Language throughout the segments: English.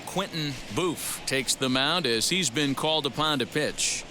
Quentin Booth takes the mound as he's been called upon to pitch.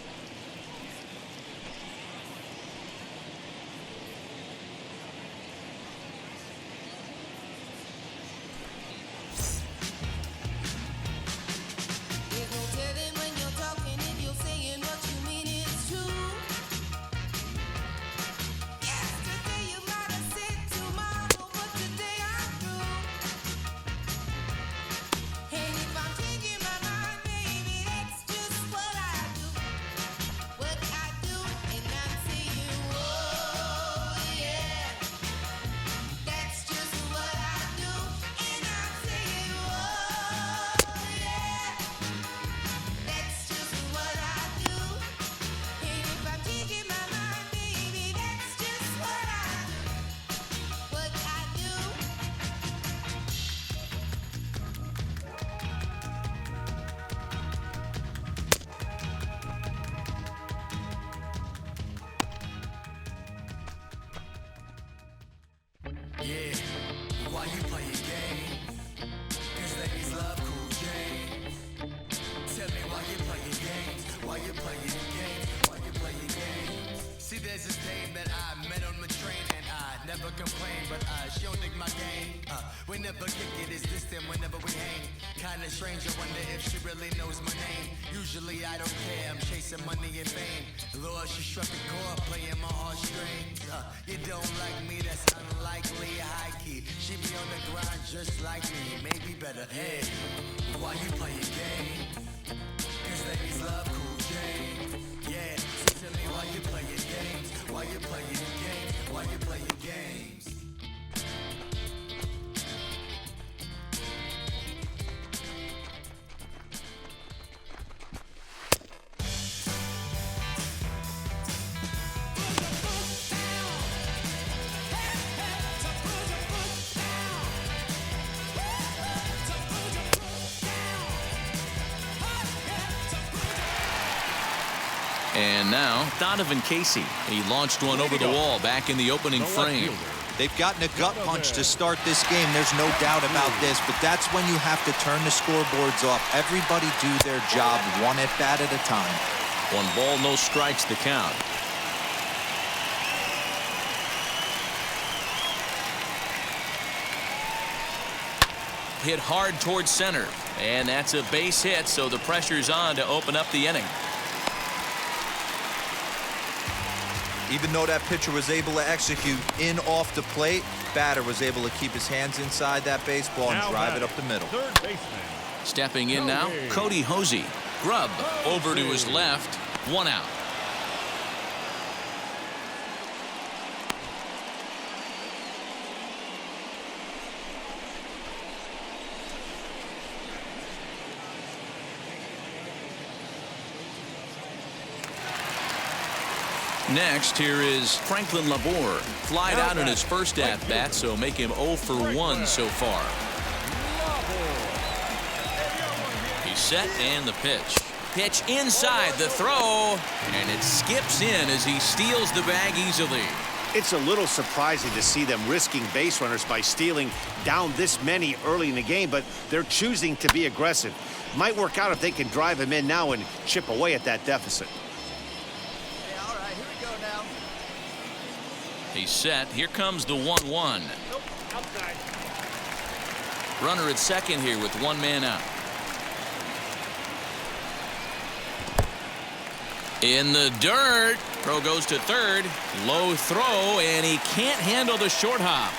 Yeah, why you play your game? 'Cause ladies love cool games. Tell me why you play your games. Why you play your games? Why you play your games? See, there's this dame that I met on my train, and I never complain, but she don't dig my game. We never kick it, it's distant whenever we hang. Kinda strange, I wonder if she really knows my name. Usually I don't care, I'm chasing money and fame. Lord, she struck a chord, playing my heartstrings. You don't like me, that's unlikely, high key. She be on the grind just like me, maybe better. Hey, why you play your game? 'Cause ladies love cool games. Yeah, so tell me why you play your games. Why you play your games? Why you play your games? And now Donovan Casey. He launched one over the wall back in the opening frame. They've gotten a gut punch to start this game. There's no doubt about this, but that's when you have to turn the scoreboards off. Everybody do their job one at bat at a time. 1 ball, no strikes the count. Hit hard towards center, and that's a base hit, so the pressure's on to open up the inning. Even though that pitcher was able to execute in off the plate, batter was able to keep his hands inside that baseball and drive it up the middle. Third baseman. Stepping in now, Cody Hosey. Grubb over to his left, 1 out. Next, here is Franklin Labor. Flied out in his first at-bat, so make him 0 for 1 so far. He's set and the pitch. Pitch inside the throw, and it skips in as he steals the bag easily. It's a little surprising to see them risking base runners by stealing down this many early in the game, but they're choosing to be aggressive. Might work out if they can drive him in now and chip away at that deficit. He's set. Here comes the 1-1. Runner at second here with 1 man out. In the dirt. Throw goes to third. Low throw, and he can't handle the short hop.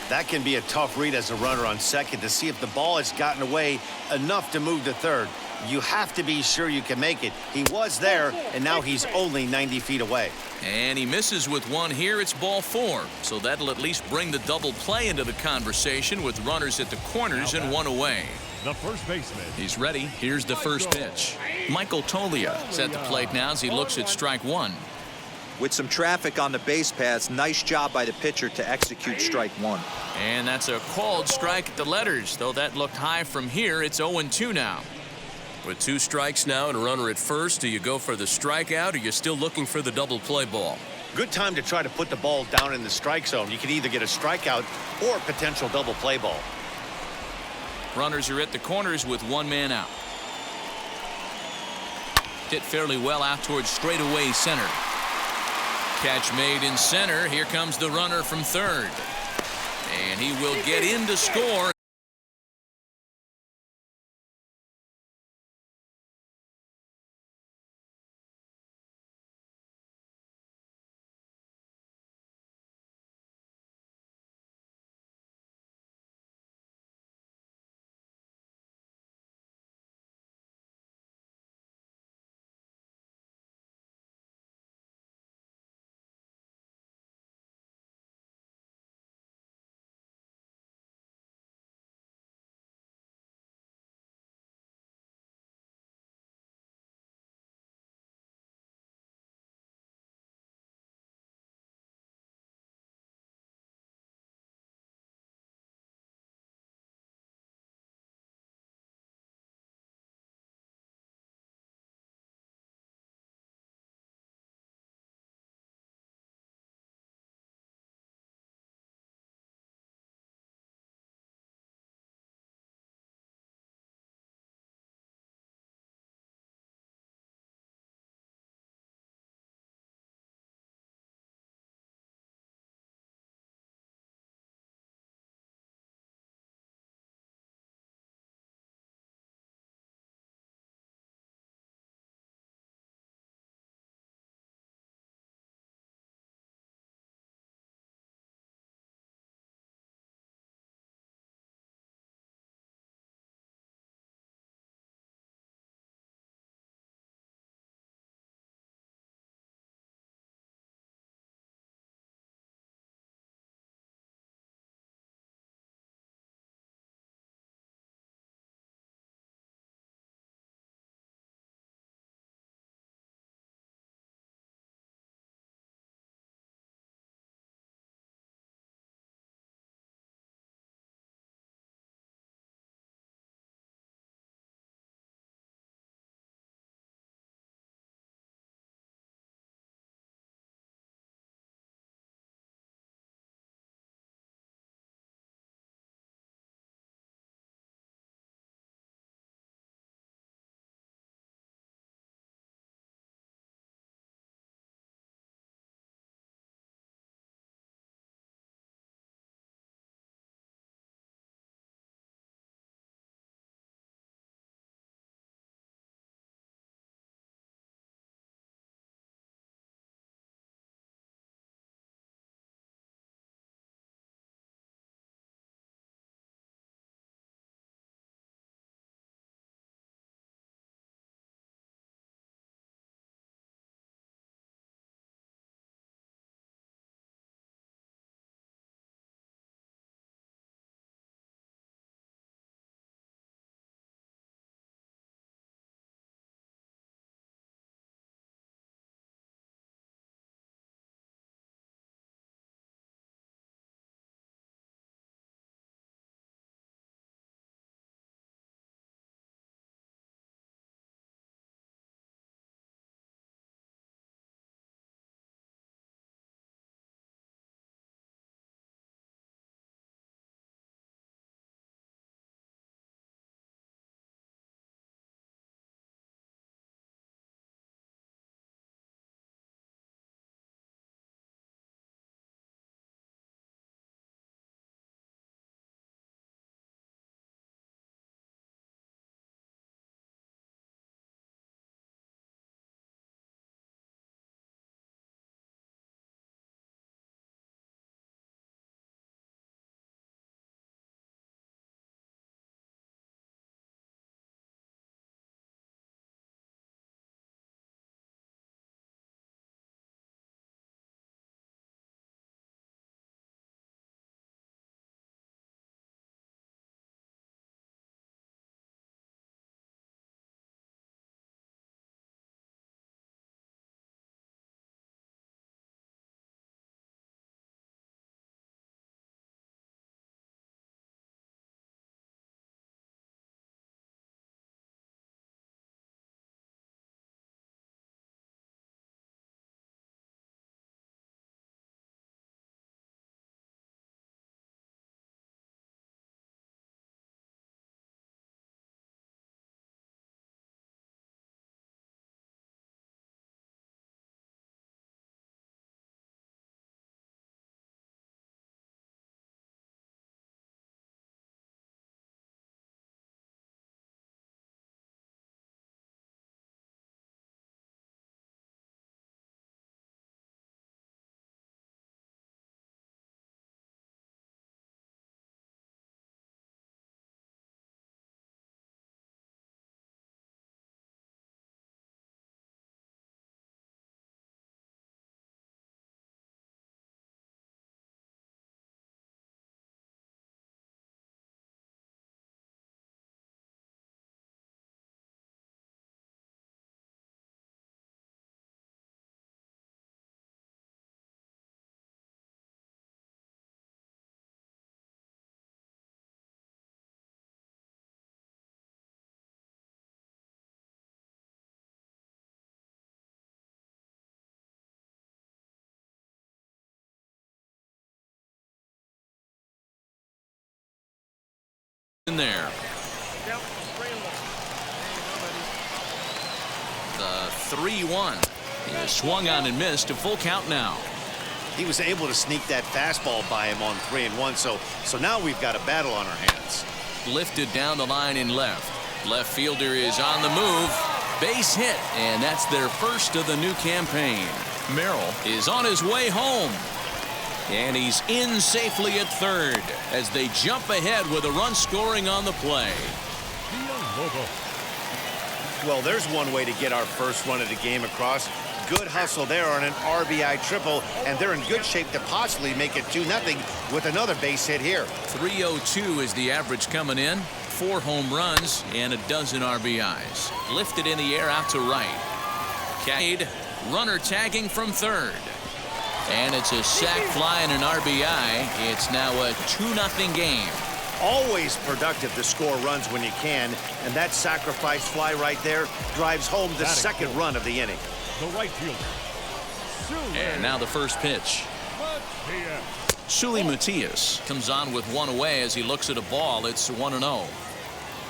That can be a tough read as a runner on second to see if the ball has gotten away enough to move to third. You have to be sure you can make it. He was there, and now he's only 90 feet away. And he misses with 1 here. It's ball 4. So that'll at least bring the double play into the conversation with runners at the corners and 1 away. The first baseman. He's ready. Here's the first pitch. Michael Tolia is at the plate now as he looks at strike 1. With some traffic on the base paths, nice job by the pitcher to execute strike 1. And that's a called strike at the letters. Though that looked high from here, it's 0-2 now. With 2 strikes now and a runner at first, do you go for the strikeout or are you still looking for the double play ball? Good time to try to put the ball down in the strike zone. You can either get a strikeout or a potential double play ball. Runners are at the corners with one man out. Hit fairly well out towards straightaway center. Catch made in center. Here comes the runner from third. And he will get in to score. in there. The 3-1 is swung on and missed. A full count now. He was able to sneak that fastball by him on 3-1, so now we've got a battle on our hands. Lifted down the line in left. Left fielder is on the move. Base hit, and that's their first of the new campaign. Merrill is on his way home. And he's in safely at third as they jump ahead with a run scoring on the play. Well, there's one way to get our first run of the game across. Good hustle there on an RBI triple, and they're in good shape to possibly make it 2-0 with another base hit here. 302 is the average coming in. 4 home runs and a dozen RBIs. Lifted in the air out to right. Cade, runner tagging from third. And it's a sac fly and an RBI. It's now a 2-0 game. Always productive to score runs when you can, and that sacrifice fly right there drives home the second run of the inning. The right fielder. And now the first pitch. Sully Matias comes on with one away as he looks at a ball. It's 1-0.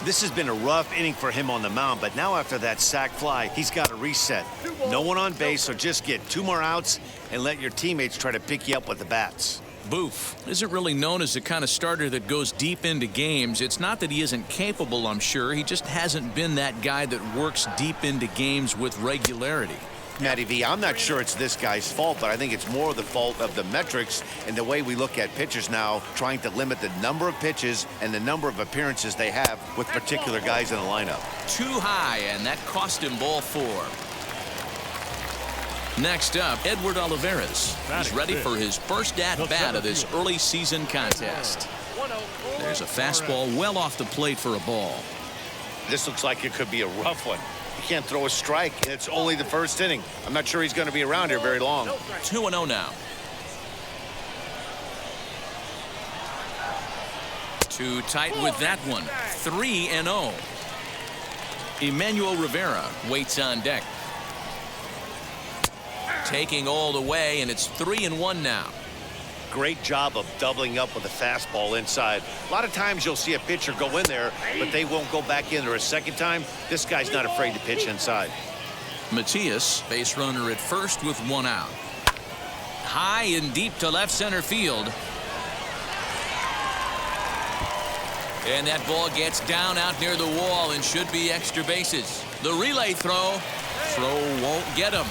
This has been a rough inning for him on the mound, but now after that sac fly, he's got to reset. No one on base, so just get 2 more outs and let your teammates try to pick you up with the bats. Boof isn't really known as the kind of starter that goes deep into games. It's not that he isn't capable, I'm sure. He just hasn't been that guy that works deep into games with regularity. Matty V, I'm not sure it's this guy's fault, but I think it's more the fault of the metrics and the way we look at pitchers now, trying to limit the number of pitches and the number of appearances they have with particular guys in the lineup. Too high, and that cost him ball 4. Next up, Edward Olivares. He's ready for his first at-bat of this early season contest. There's a fastball well off the plate for a ball. This looks like it could be a rough one. You can't throw a strike, and it's only the first inning. I'm not sure he's going to be around here very long. 2-0 now. Too tight with that one. 3-0. Emmanuel Rivera waits on deck. Taking all the way, and it's 3-1 now. Great job of doubling up with a fastball inside. A lot of times you'll see a pitcher go in there, but they won't go back in there a second time. This guy's not afraid to pitch inside. Matias, base runner at first with 1 out. High and deep to left center field. And that ball gets down out near the wall and should be extra bases. The relay throw. Throw won't get him.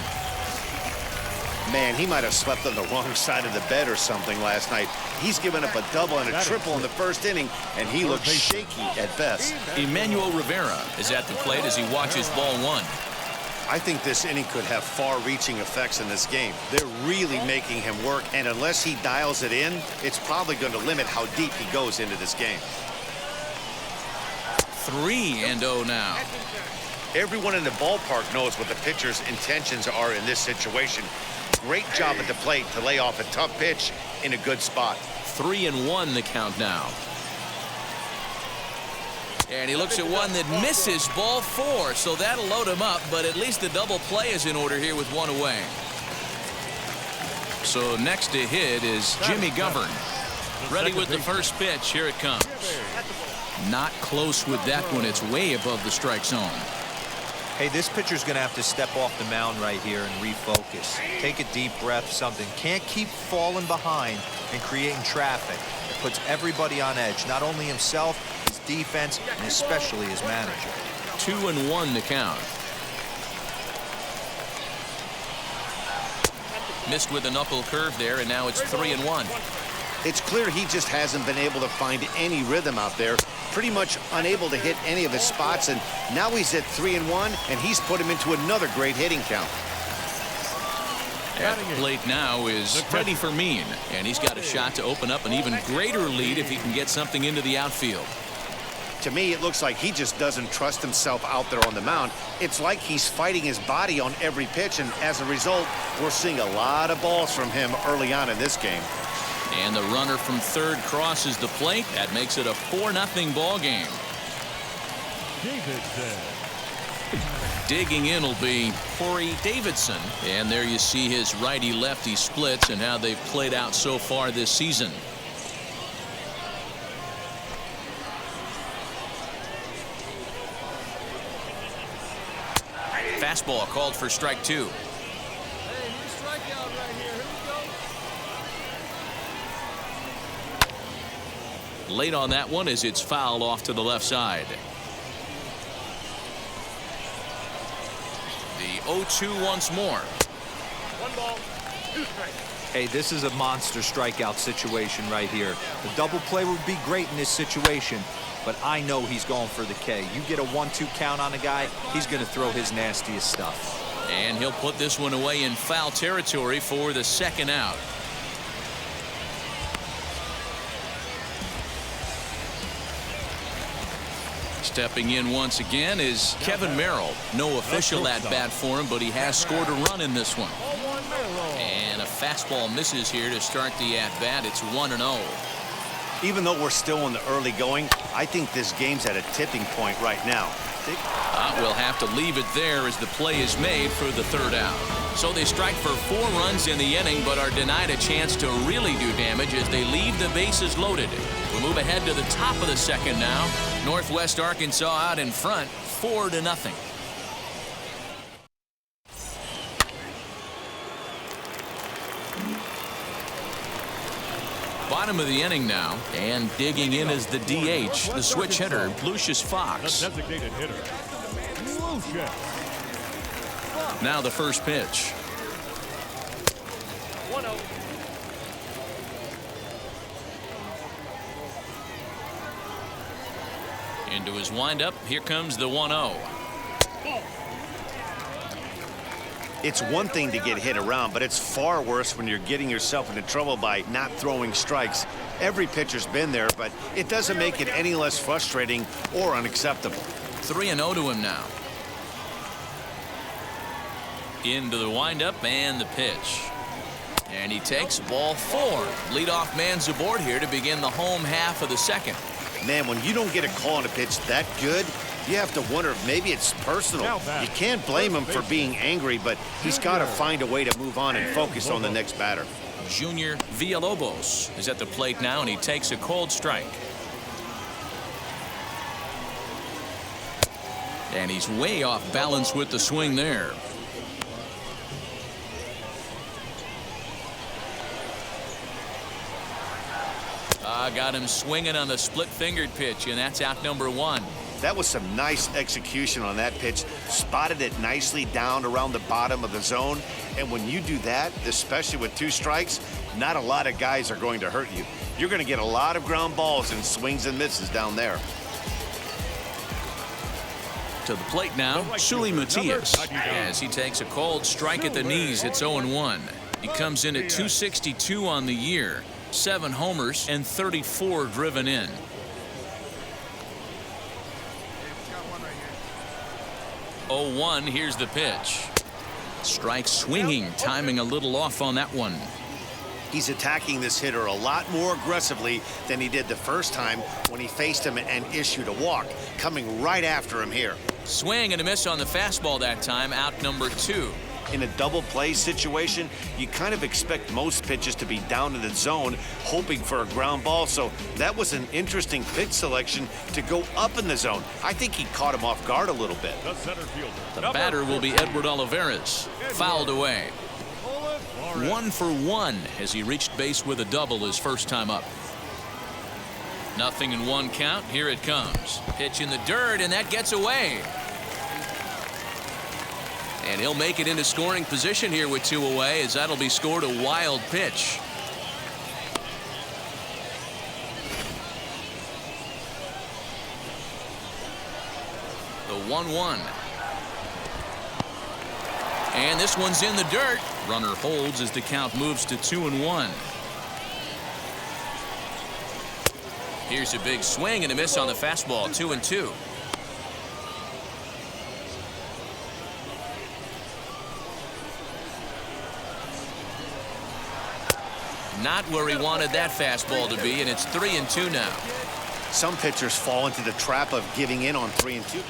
Man, he might have slept on the wrong side of the bed or something last night. He's given up a double and a triple in the first inning, and he looks shaky at best. Emmanuel Rivera is at the plate as he watches ball 1. I think this inning could have far-reaching effects in this game. They're really making him work, and unless he dials it in, it's probably going to limit how deep he goes into this game. 3-0 now. Everyone in the ballpark knows what the pitcher's intentions are in this situation. Great job at the plate to lay off a tough pitch in a good spot. 3-1 the count now. And he looks at one that misses ball 4, so that'll load him up, but at least the double play is in order here with 1 away. So next to hit is Jimmy Govern. Ready with the first pitch. Here it comes. Not close with that one. It's way above the strike zone. Hey, this pitcher's going to have to step off the mound right here and refocus. Take a deep breath, something. Can't keep falling behind and creating traffic. It puts everybody on edge, not only himself, his defense, and especially his manager. 2-1 the count. Missed with a knuckle curve there, and now it's 3-1. It's clear he just hasn't been able to find any rhythm out there. Pretty much unable to hit any of his spots, and now he's at 3-1, and he's put him into another great hitting count. At the plate now is Freddie Fermin, and he's got a shot to open up an even greater lead if he can get something into the outfield. To me, it looks like he just doesn't trust himself out there on the mound. It's like he's fighting his body on every pitch, and as a result, we're seeing a lot of balls from him early on in this game. And the runner from third crosses the plate. That makes it a 4-0 ball game. Digging in will be Corey Davidson. And there you see his righty-lefty splits and how they've played out so far this season. fastball called for strike 2. Hey, new strikeout right here. Here we go. Late on that one as it's fouled off to the left side. The 0-2 once more. 1 ball, 2 strikes. Hey, this is a monster strikeout situation right here. The double play would be great in this situation, but I know he's going for the K. You get a 1-2 count on a guy, he's going to throw his nastiest stuff. And he'll put this one away in foul territory for the second out. Stepping in once again is Kevin Merrill. No official at bat for him, but he has scored a run in this one. And a fastball misses here to start the at bat. It's 1-0. Even though we're still in the early going, I think this game's at a tipping point right now. We'll have to leave it there as the play is made for the third out. So they strike for 4 runs in the inning, but are denied a chance to really do damage as they leave the bases loaded. We move ahead to the top of the second now. Northwest Arkansas out in front, 4-0. Bottom of the inning now, and digging in is the DH, the switch hitter, Lucius Fox. The designated hitter, Lucius. Now the first pitch. 1-0. Into his windup, here comes the 1-0. It's one thing to get hit around, but it's far worse when you're getting yourself into trouble by not throwing strikes. Every pitcher's been there, but it doesn't make it any less frustrating or unacceptable. 3-0 to him now. Into the windup and the pitch. And he takes ball 4. Leadoff man's aboard here to begin the home half of the second. Man, when you don't get a call on a pitch that good, you have to wonder if maybe it's personal. You can't blame him for being angry, but he's got to find a way to move on and focus on the next batter. Junior Villalobos is at the plate now, and he takes a cold strike. And he's way off balance with the swing there. Got him swinging on the split-fingered pitch, and that's out number 1. That was some nice execution on that pitch. Spotted it nicely down around the bottom of the zone. And when you do that, especially with 2 strikes, not a lot of guys are going to hurt you. You're going to get a lot of ground balls and swings and misses down there. To the plate now, Sully Matias, as he takes a cold strike at the knees. It's 0-1. He comes in at 262 on the year, 7 homers and 34 driven in. 0-1, here's the pitch. Strike swinging, timing a little off on that one. He's attacking this hitter a lot more aggressively than he did the first time when he faced him and issued a walk. Coming right after him here. Swing and a miss on the fastball that time, out number 2. In a double play situation, you kind of expect most pitches to be down in the zone, hoping for a ground ball. So that was an interesting pitch selection to go up in the zone. I think he caught him off guard a little bit. The center fielder. The batter will be Edward Olivares. Fouled away. 1 for 1 as he reached base with a double his first time up. Nothing in 1 count. Here it comes. Pitch in the dirt, and that gets away. And he'll make it into scoring position here with 2 away, as that'll be scored a wild pitch. The 1-1. And this one's in the dirt. Runner holds as the count moves to 2-1. Here's a big swing and a miss on the fastball, 2-2. Not where he wanted that fastball to be, and it's 3-2 now. Some pitchers fall into the trap of giving in on 3-2.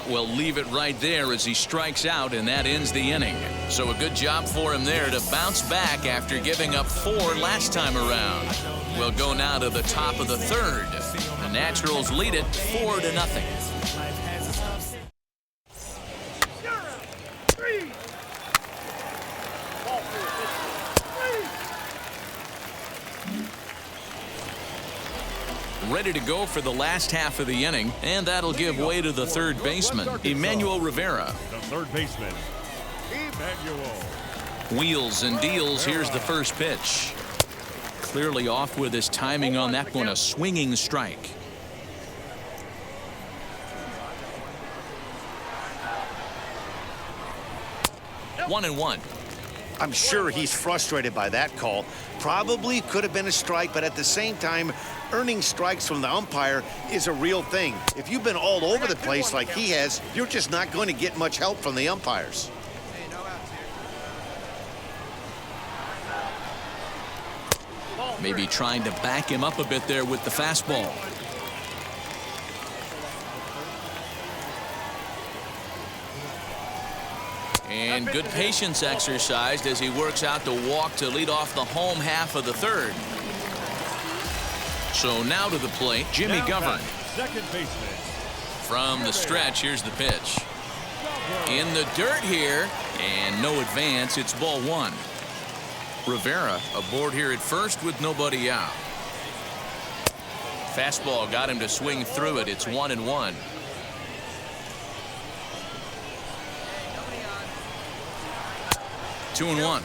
We'll leave it right there as he strikes out, and that ends the inning. So a good job for him there to bounce back after giving up 4 last time around. We'll go now to the top of the third. The Naturals lead it 4-0. ready to go for the last half of the inning, and that'll give way to the third baseman, Emmanuel Rivera. The third baseman, Emmanuel. Wheels and deals. Here's the first pitch. Clearly off with his timing on that one, a swinging strike. One and one. I'm sure he's frustrated by that call. Probably could have been a strike, but at the same time, earning strikes from the umpire is a real thing. If you've been all over the place like he has, you're just not going to get much help from the umpires. Maybe trying to back him up a bit there with the fastball. And good patience exercised as he works out the walk to lead off the home half of the third. So now to the plate, Jimmy Govern. Second baseman. From the stretch, here's the pitch. In the dirt here, and no advance. It's ball one. Rivera aboard here at first with nobody out. Fastball got him to swing through it. It's 1-1. Two and one.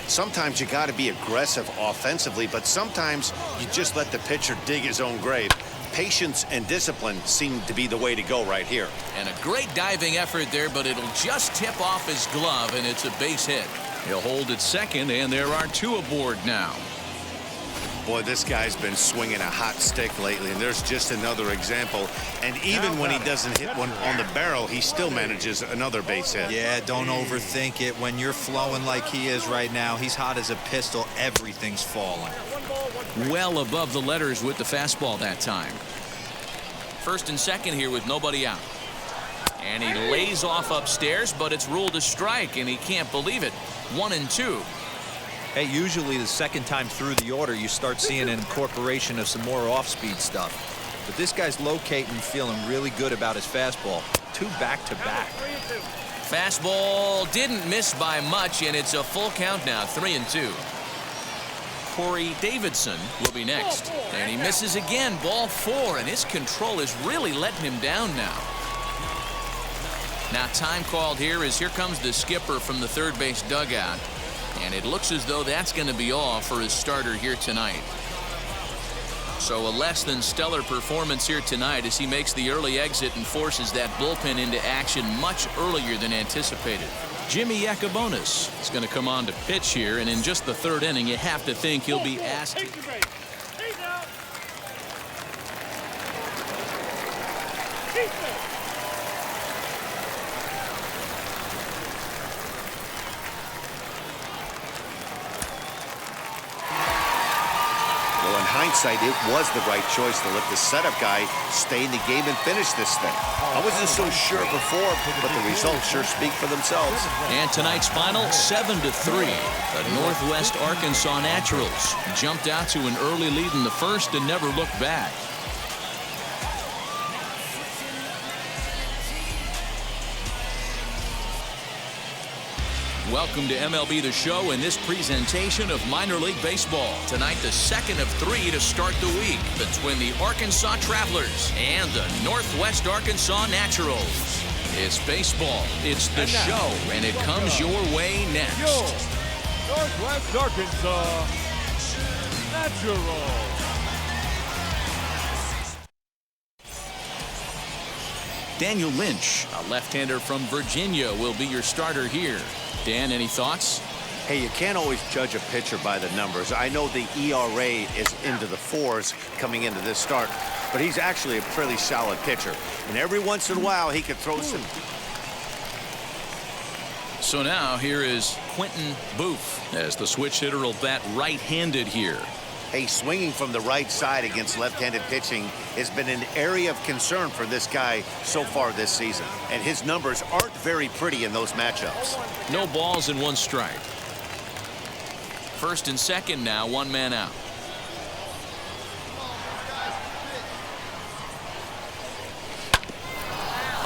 Sometimes you got to be aggressive offensively, but sometimes you just let the pitcher dig his own grave. Patience and discipline seem to be the way to go right here. And a great diving effort there, but it'll just tip off his glove, and it's a base hit. He'll hold at second, and there are two aboard now. Boy, this guy's been swinging a hot stick lately, and there's just another example. And even when he doesn't hit one on the barrel, he still manages another base hit. Yeah, don't overthink it. When you're flowing like he is right now, he's hot as a pistol. Everything's falling. Well above the letters with the fastball that time. First and second here with nobody out. And he lays off upstairs, but it's ruled a strike, and he can't believe it. 1-2. Hey, usually the second time through the order, you start seeing an incorporation of some more off-speed stuff. But this guy's locating, feeling really good about his fastball. Two back-to-back. Fastball didn't miss by much, and it's a full count now, 3-2. Corey Davidson will be next. And he misses again, ball four, and his control is really letting him down now. Now time called here as here comes the skipper from the third base dugout. And it looks as though that's going to be all for his starter here tonight. So a less than stellar performance here tonight as he makes the early exit and forces that bullpen into action much earlier than anticipated. Jimmy Yacobonis is going to come on to pitch here, and in just the third inning, you have to think he'll be asked. Well, in hindsight, it was the right choice to let the setup guy stay in the game and finish this thing. I wasn't so sure before, but the results sure speak for themselves. And tonight's final, 7-3. The Northwest Arkansas Naturals jumped out to an early lead in the first and never looked back. Welcome to MLB The Show and this presentation of minor league baseball. Tonight, the second of three to start the week between the Arkansas Travelers and the Northwest Arkansas Naturals. It's baseball, it's the show, and it comes your way next. Northwest Arkansas Naturals. Daniel Lynch, a left-hander from Virginia, will be your starter here. Dan, any thoughts? Hey, you can't always judge a pitcher by the numbers. I know the ERA is into the fours coming into this start, but he's actually a pretty solid pitcher. And every once in a while, he could throw some. So now here is Quentin Booth as the switch hitter will bat right-handed here. Hey, swinging from the right side against left-handed pitching has been an area of concern for this guy so far this season. And his numbers aren't very pretty in those matchups. No balls and one strike. First and second now, one man out.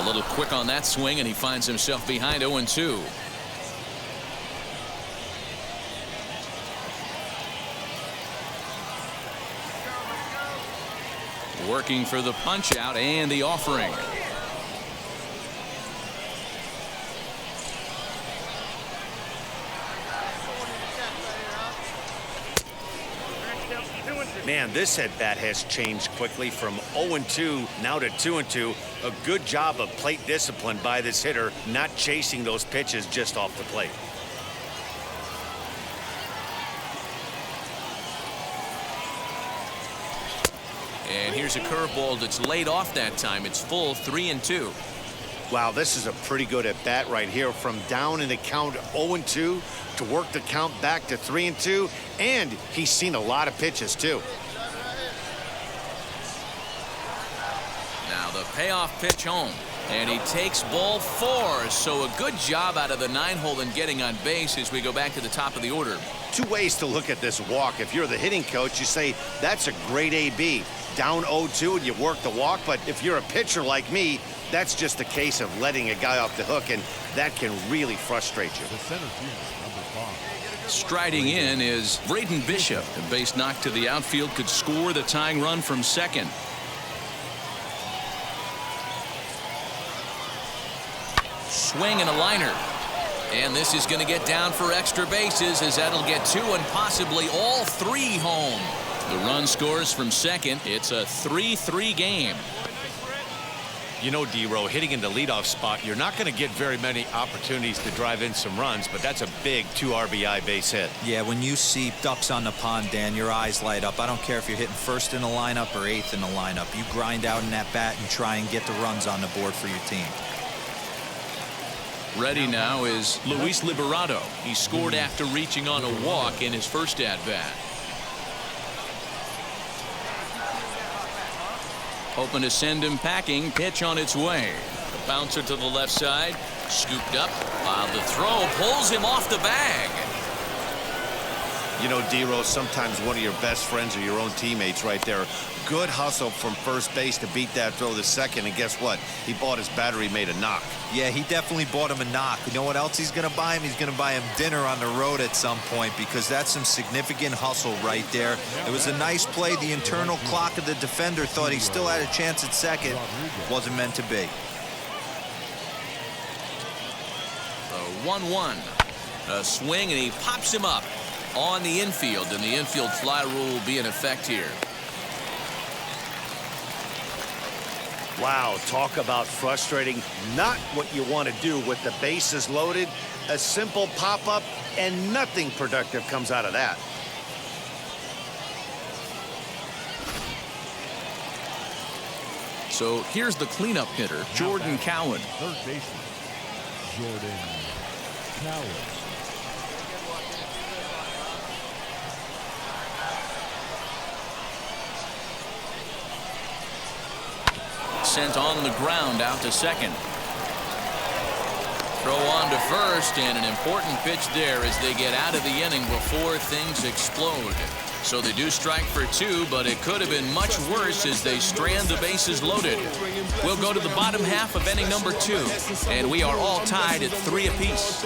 A little quick on that swing, and he finds himself behind 0-2. Working for the punch out and the offering. Man, this at-bat has changed quickly from 0-2 now to 2-2. A good job of plate discipline by this hitter, not chasing those pitches just off the plate. And here's a curveball that's laid off that time. It's full 3-2. Wow, this is a pretty good at-bat right here. From down in the count 0-2 to work the count back to 3-2. And he's seen a lot of pitches, too. Now the payoff pitch home. And he takes ball 4. So a good job out of the 9-hole in getting on base as we go back to the top of the order. Two ways to look at this walk. If you're the hitting coach, you say, that's a great AB. Down 0-2 and you work the walk. But if you're a pitcher like me, that's just a case of letting a guy off the hook, and that can really frustrate you. The center field, number 5. Striding in is Braden Bishop. A base knock to the outfield could score the tying run from second. Swing and a liner. And this is going to get down for extra bases, as that'll get 2 and possibly all 3 home. The run scores from second. It's a 3-3 game. You know, D-Row, hitting in the leadoff spot, you're not going to get very many opportunities to drive in some runs, but that's a big 2 RBI base hit. Yeah, when you see ducks on the pond, Dan, your eyes light up. I don't care if you're hitting first in the lineup or 8th in the lineup. You grind out in that bat and try and get the runs on the board for your team. Ready now is Luis Liberato. He scored after reaching on a walk in his first at-bat. Hoping to send him packing. Pitch on its way. The bouncer to the left side. Scooped up while the throw pulls him off the bag. You know, D-Rose, sometimes one of your best friends are your own teammates right there. Good hustle from first base to beat that throw to second, and guess what? He bought his battery made a knock. Yeah, he definitely bought him a knock. You know what else he's going to buy him? He's going to buy him dinner on the road at some point, because that's some significant hustle right there. It was a nice play. The internal clock of the defender thought he still had a chance at second. Wasn't meant to be. The 1-1. A swing, and he pops him up on the infield, and the infield fly rule will be in effect here. Wow, talk about frustrating. Not what you want to do with the bases loaded. A simple pop-up, and nothing productive comes out of that. So here's the cleanup hitter, Jordan Cowan. Third baseman, Jordan Cowan. Sent on the ground out to second. Throw on to first, and an important pitch there as they get out of the inning before things explode. So they do strike for 2, but it could have been much worse as they strand the bases loaded. We'll go to the bottom half of inning number 2, and we are all tied at 3 apiece.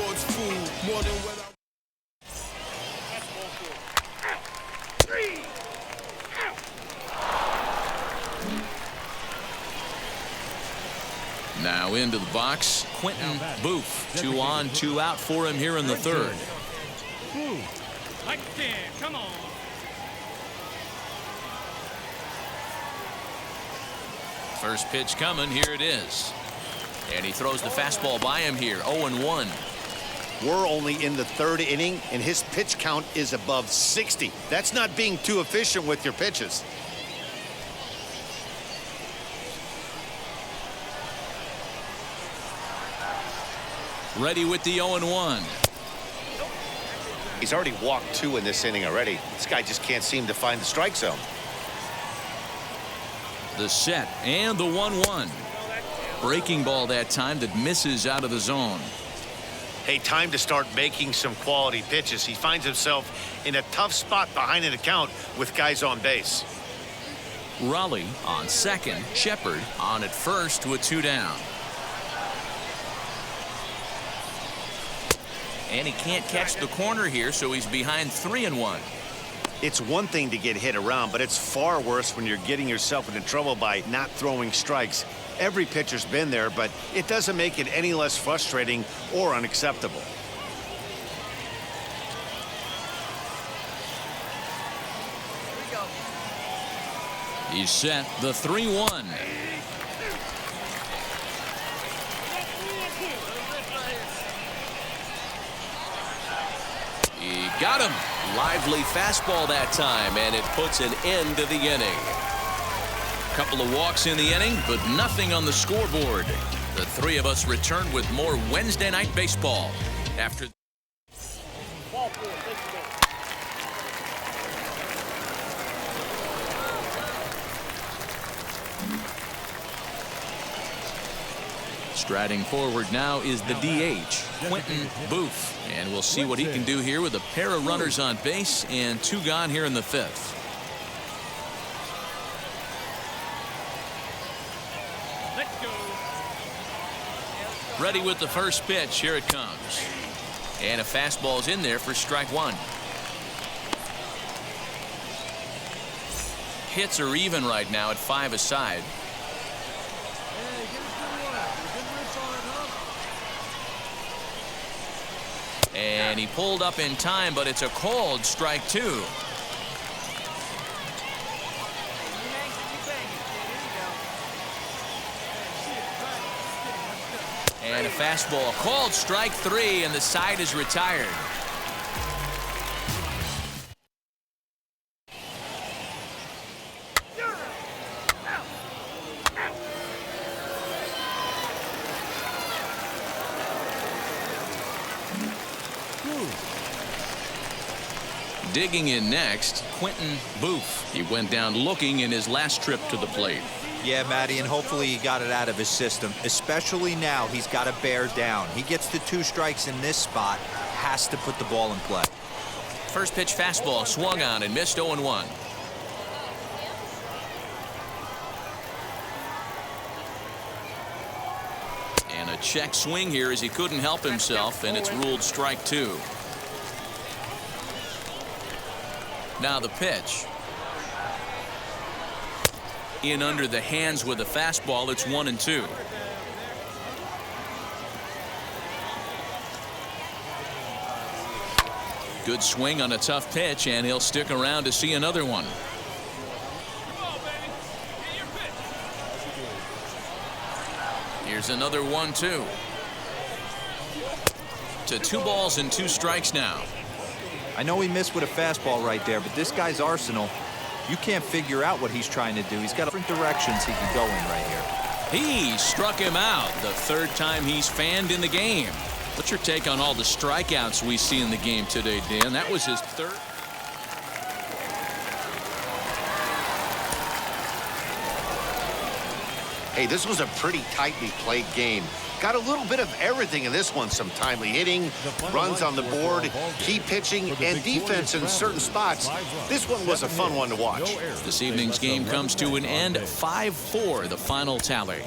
Now into the box, Quentin Booth. 2 on, 2 out for him here in the third. Like that, come on. First pitch coming, here it is. And he throws the fastball by him here, 0-1. We're only in the 3rd inning, and his pitch count is above 60. That's not being too efficient with your pitches. Ready with the 0-1. He's already walked 2 in this inning already. This guy just can't seem to find the strike zone. The set and the 1-1. Breaking ball that time that misses out of the zone. Hey, time to start making some quality pitches. He finds himself in a tough spot behind an account with guys on base. Raleigh on second. Shepard on at first with 2 down. And he can't catch the corner here, so he's behind 3-1. It's one thing to get hit around, but it's far worse when you're getting yourself into trouble by not throwing strikes. Every pitcher's been there, but it doesn't make it any less frustrating or unacceptable. He's set, the 3-1. He got him. Lively fastball that time, and it puts an end to the inning. Couple of walks in the inning, but nothing on the scoreboard. The three of us return with more Wednesday Night Baseball after. Striding forward now is the DH, Quentin Booth. And we'll see what he can do here with a pair of runners on base and 2 gone here in the 5th. Ready with the first pitch. Here it comes. And a fastball's in there for strike 1. Hits are even right now at 5 aside. And he pulled up in time, but it's a called strike 2. And a fastball, called strike 3, and the side is retired. Digging in next, Quentin Booth. He went down looking in his last trip to the plate. Yeah, Matty, and hopefully he got it out of his system. Especially now, he's got to bear down. He gets the 2 strikes in this spot, has to put the ball in play. First pitch fastball swung on and missed 0-1. And a check swing here as he couldn't help himself, and it's ruled strike 2. Now the pitch. In under the hands with a fastball. It's 1-2. Good swing on a tough pitch, and he'll stick around to see another one. Here's another 1-2. To 2 balls and 2 strikes now. I know he missed with a fastball right there, but this guy's arsenal, you can't figure out what he's trying to do. He's got different directions he can go in right here. He struck him out the 3rd time he's fanned in the game. What's your take on all the strikeouts we see in the game today, Dan? That was his 3rd. Hey, this was a pretty tightly played game. Got a little bit of everything in this one. Some timely hitting, runs on the board, key pitching, and defense in certain spots. This one was a fun one to watch. This evening's game comes to an end. 5-4, the final tally.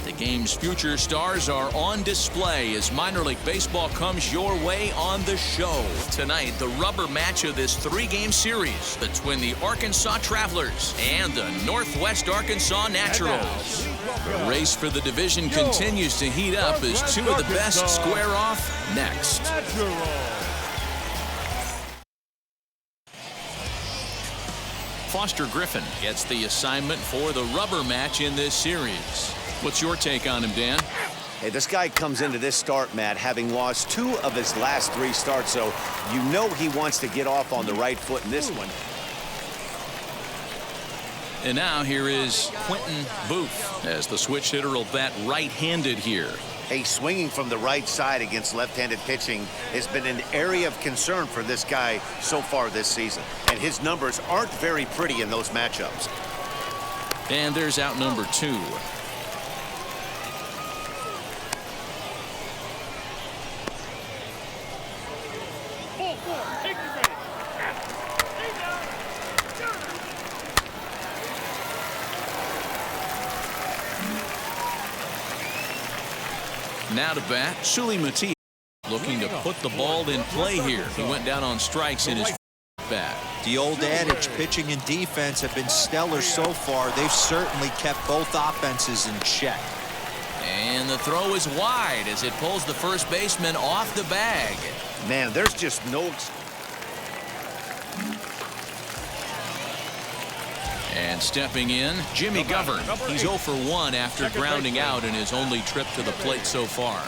The game's future stars are on display as minor league baseball comes your way on the show. Tonight, the rubber match of this 3-game series between the Arkansas Travelers and the Northwest Arkansas Naturals. The race for the division continues to heat up as 2 of the best square off next. Foster Griffin gets the assignment for the rubber match in this series. What's your take on him, Dan? Hey, this guy comes into this start, Matt, having lost 2 of his last 3 starts, so you know he wants to get off on the right foot in this one. And now here is Quentin Booth as the switch hitter will bat right-handed here. Hey, swinging from the right side against left-handed pitching has been an area of concern for this guy so far this season, and his numbers aren't very pretty in those matchups. And there's out number 2. Now to bat, Sulimuti, looking to put the ball in play here. He went down on strikes in his bat. The old adage, pitching and defense have been stellar so far. They've certainly kept both offenses in check. And the throw is wide as it pulls the first baseman off the bag. Man, there's just no... And stepping in, Jimmy Govern. He's 0 for 1 after grounding out in his only trip to the plate so far.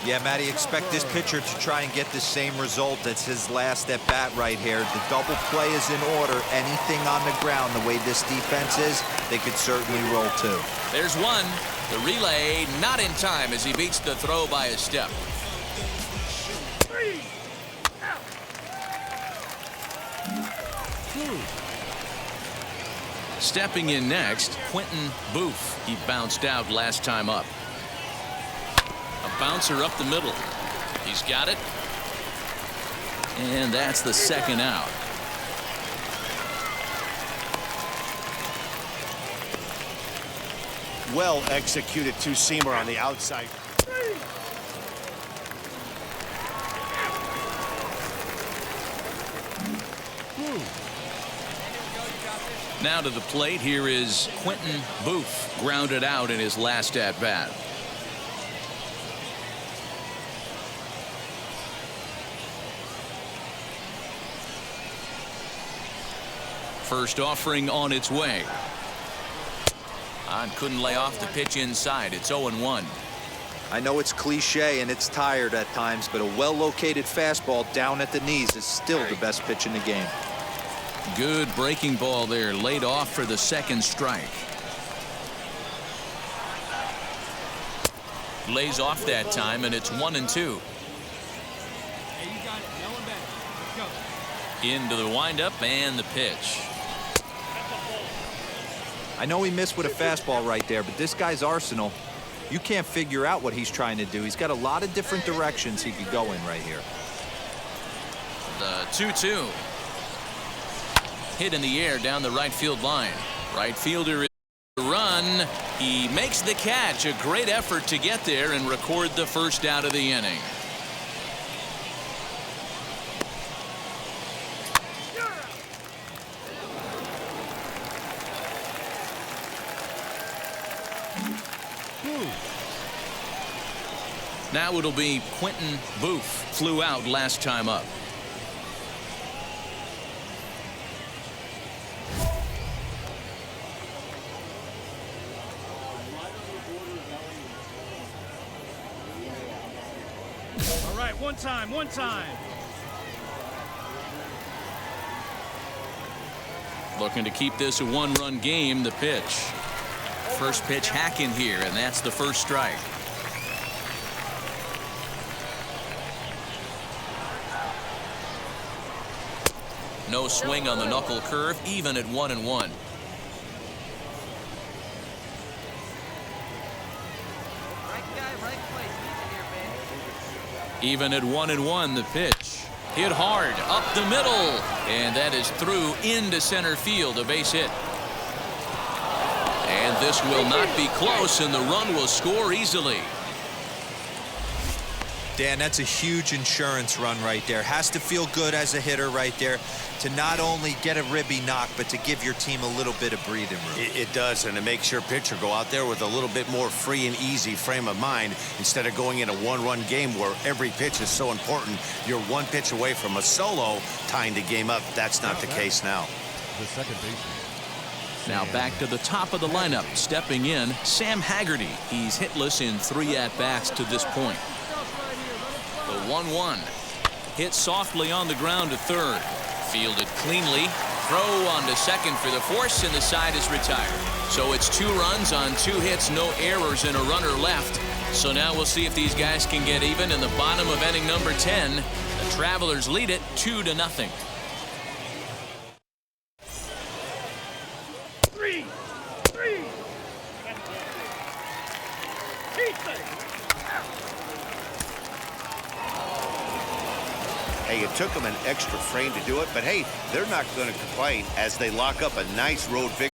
Yeah, Matty, expect this pitcher to try and get the same result. That's his last at bat right here. The double play is in order. Anything on the ground, the way this defense is, they could certainly roll too. There's one. The relay not in time as he beats the throw by a step. Stepping in next, Quentin Booth. He bounced out last time up. A bouncer up the middle. He's got it. And that's the second out. Well executed two-seamer on the outside. Now to the plate, here is Quentin Booth, grounded out in his last at-bat. First offering on its way. Couldn't lay off the pitch inside. It's 0-1. I know it's cliche and it's tired at times, but a well-located fastball down at the knees is still the best pitch in the game. Good breaking ball there, laid off for the second strike. Lays off that time, and it's 1-2. Into the windup and the pitch. I know he missed with a fastball right there, but this guy's arsenal, you can't figure out what he's trying to do. He's got a lot of different directions he could go in right here. The 2-2. Hit in the air down the right field line. Right fielder is run. He makes the catch. A great effort to get there and record the first out of the inning. Now it'll be Quentin Booth. Flew out last time up. All right, one time. Looking to keep this a one-run game. The pitch. First pitch hack in here, and that's the first strike. No swing on the knuckle curve, even at 1-1. Even at 1-1, the pitch. Hit hard, up the middle, and that is through into center field, a base hit. And this will not be close, and the run will score easily. Dan, that's a huge insurance run right there. Has to feel good as a hitter right there to not only get a ribby knock, but to give your team a little bit of breathing room. It does, and it makes your pitcher go out there with a little bit more free and easy frame of mind instead of going in a one-run game where every pitch is so important. You're one pitch away from a solo tying the game up. That's not the case now. The second baseman. Now back to the top of the lineup. Stepping in, Sam Haggerty. He's hitless in 3 at-bats to this point. The 1-1. Hit softly on the ground to third. Fielded cleanly. Throw on to second for the force, and the side is retired. So it's 2 runs on 2 hits, no errors, and a runner left. So now we'll see if these guys can get even in the bottom of inning number 10. The Travelers lead it 2-0. Hey, it took them an extra frame to do it, but hey, they're not going to complain as they lock up a nice road victory.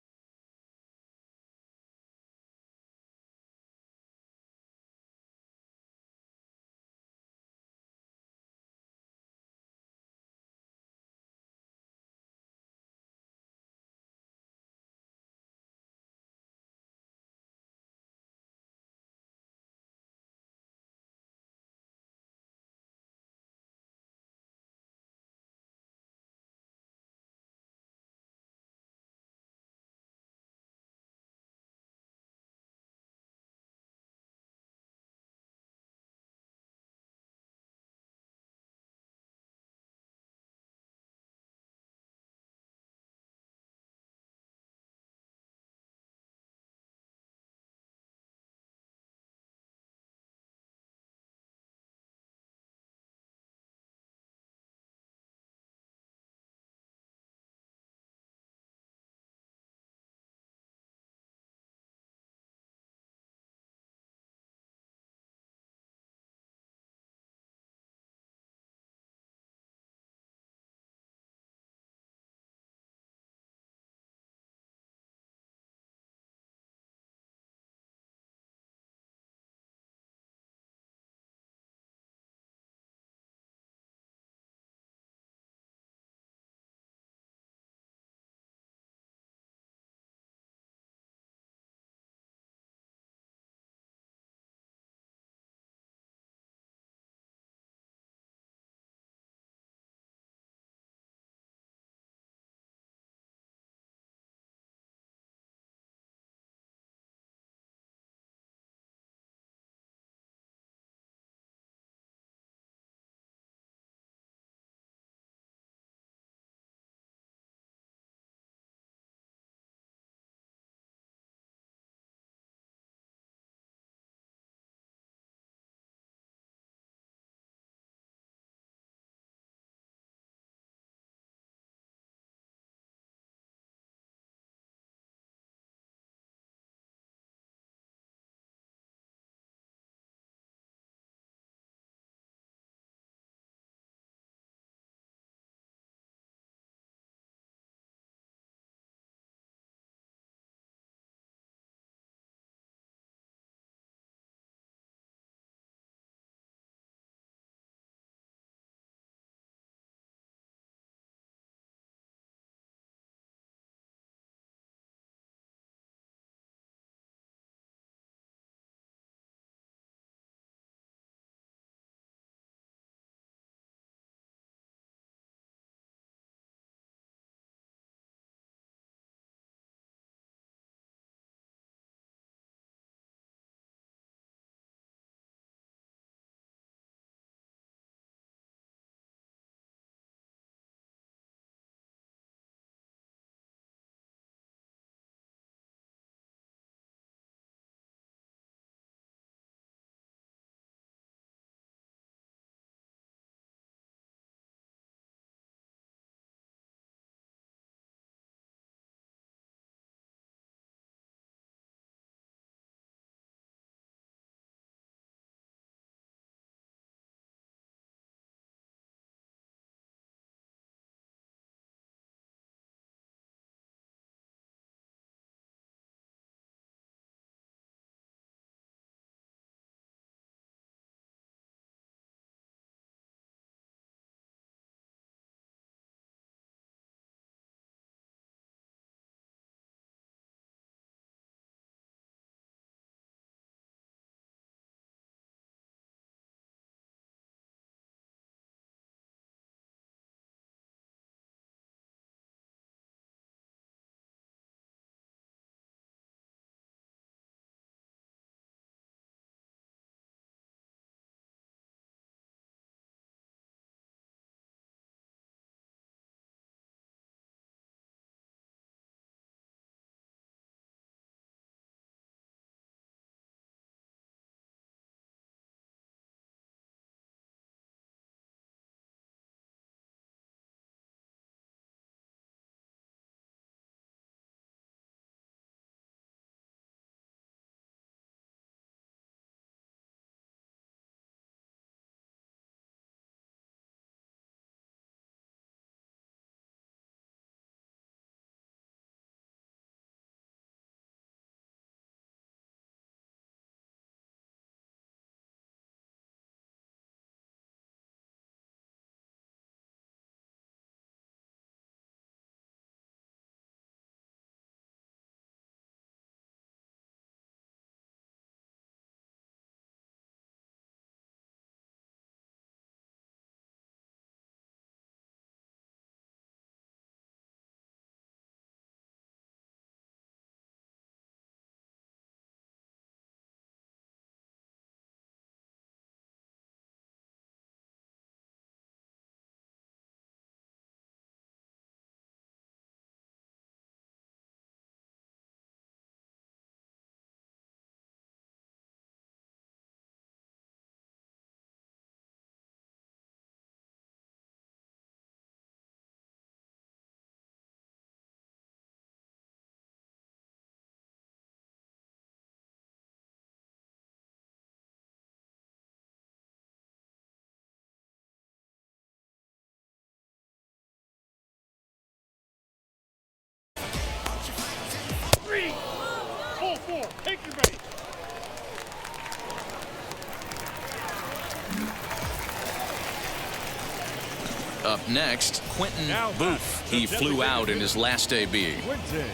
Up next, Quentin Now Booth. the He flew out in his last AB. Quentin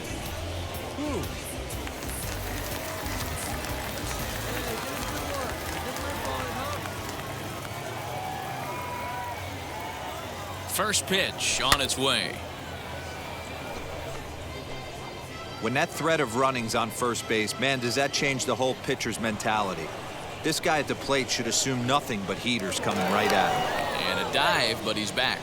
Booth. First pitch on its way. When that threat of running's on first base, man, does that change the whole pitcher's mentality. This guy at the plate should assume nothing but heaters coming right at him. And a dive, but he's back.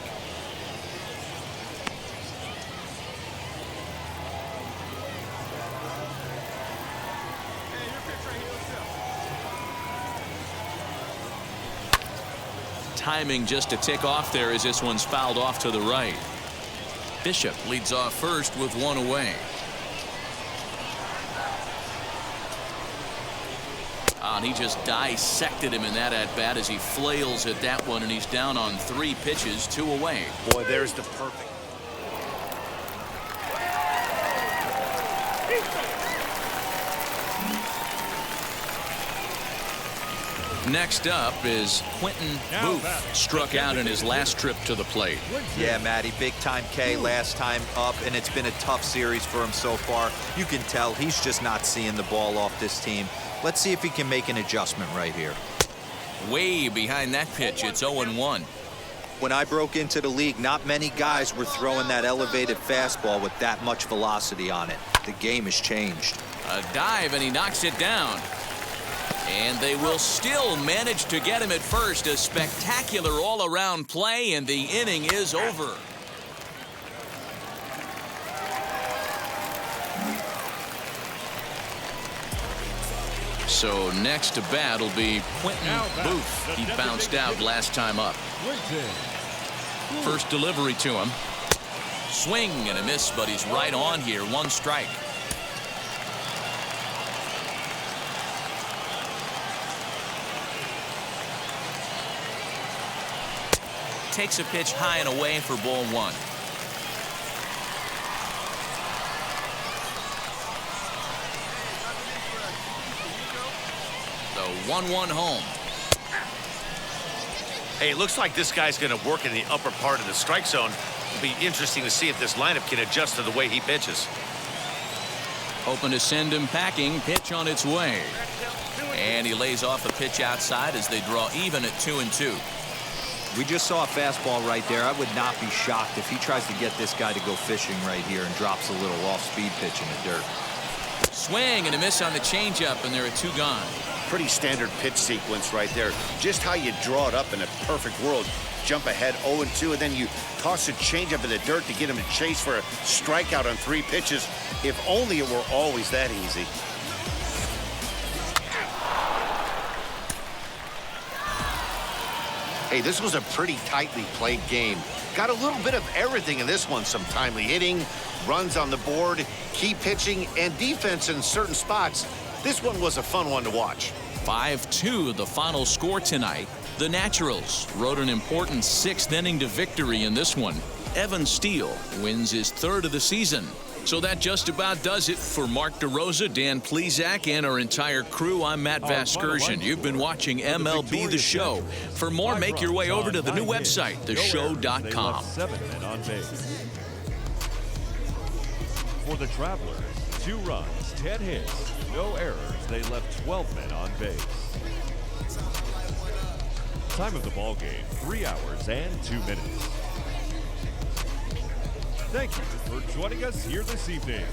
Timing just a tick off there as this one's fouled off to the right. Bishop leads off first with one away. And he just dissected him in that at bat as he flails at that one, and he's down on 3 pitches, 2 away. Boy, there's the perfect. Next up is Quentin Booth. Struck out in his last trip to the plate. Yeah, Matty, big time K last time up, and it's been a tough series for him so far. You can tell he's just not seeing the ball off this team. Let's see if he can make an adjustment right here. Way behind that pitch. It's 0-1. When I broke into the league, not many guys were throwing that elevated fastball with that much velocity on it. The game has changed. A dive, and he knocks it down. And they will still manage to get him at first. A spectacular all-around play, and the inning is over. So next to bat will be Quentin Booth. He bounced out last time up. First delivery to him. Swing and a miss, but he's right on here. 1 strike. Takes a pitch high and away for ball 1. The 1-1 home. Hey, it looks like this guy's going to work in the upper part of the strike zone. It'll be interesting to see if this lineup can adjust to the way he pitches. Hoping to send him packing. Pitch on its way. And he lays off a pitch outside as they draw even at 2-2. We just saw a fastball right there. I would not be shocked if he tries to get this guy to go fishing right here and drops a little off-speed pitch in the dirt. Swing and a miss on the changeup, and there are 2 gone. Pretty standard pitch sequence right there. Just how you draw it up in a perfect world. Jump ahead 0-2, and then you toss a changeup in the dirt to get him to chase for a strikeout on 3 pitches. If only it were always that easy. Hey, this was a pretty tightly played game. Got a little bit of everything in this one. Some timely hitting, runs on the board, key pitching, and defense in certain spots. This one was a fun one to watch. 5-2 the final score tonight. The Naturals rode an important 6th inning to victory in this one. Evan Steele wins his 3rd of the season. So that just about does it for Mark DeRosa, Dan Plesac, and our entire crew. I'm Matt Vasgersian. You've been watching MLB The Show. For more, make your way over to the new website, theshow.com. 7 men on base. For the Travelers, 2 runs, 10 hits, no errors. They left 12 men on base. Time of the ball game, 3 hours and 2 minutes. Thank you for joining us here this evening.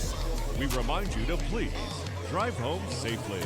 We remind you to please drive home safely.